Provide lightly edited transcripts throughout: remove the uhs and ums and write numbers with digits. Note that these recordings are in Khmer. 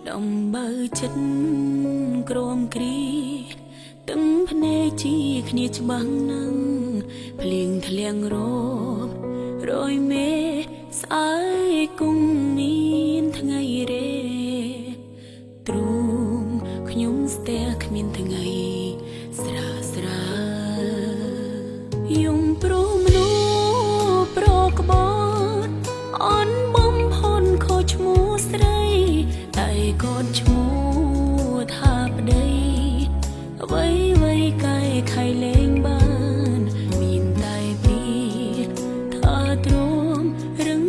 ដំបើចិត្តក្រមគ្រីទាំងភ្នែកជាគ្នាច្បាំងនឹងភ្លៀងធ្លៀងរបរយមេស្អើយគង់មានថ្ងៃរេទ្រូងខ្ញុំស្ទះគ្មានថ្ងៃស្រាស្រាយំព្រោះមនុស្សប្រកបតអន់បំផុនខុសឈ្មោះស្រីតែកូនឈ្មោះថាប្តីអ្វីអ្វីកាយខៃលែងបានមានតែពីថាទ្រាំរឹង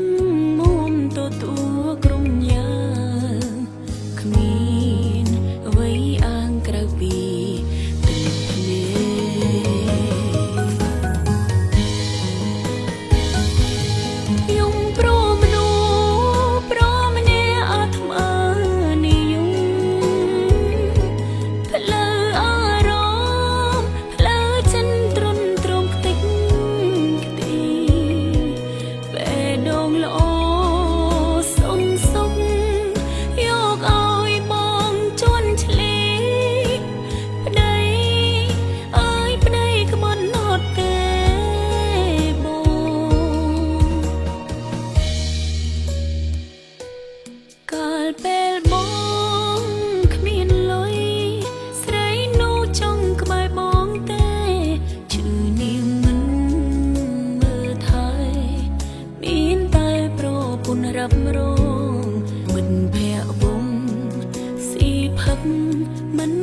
មុំទទួលក្រុមយ៉ាងគ្មានអ្វីអាងក្រៅពីទឹកភ្នែកយំព្រោះមនុស្សប្រម្នាក់អាត្មានិយមផ្លូវអារម្មណ៍ផ្លូវចិនទ្រុនទ្រមខ្ទេចខ្ទីពេលដងល្អសុំសុំយកឲ្យបងជន់ឆ្លីប្តីអើយប្តីក្បត់អត់ទេបងកាលពេលបងគ្មានលុយស្រីនោះចង់ក្បែរបងទេឈឺនាងមិនមើលថែមានតែប្រពន្ធរ៉ាប់រងមិនភ័ក្រវងស៊ីផឹកមិន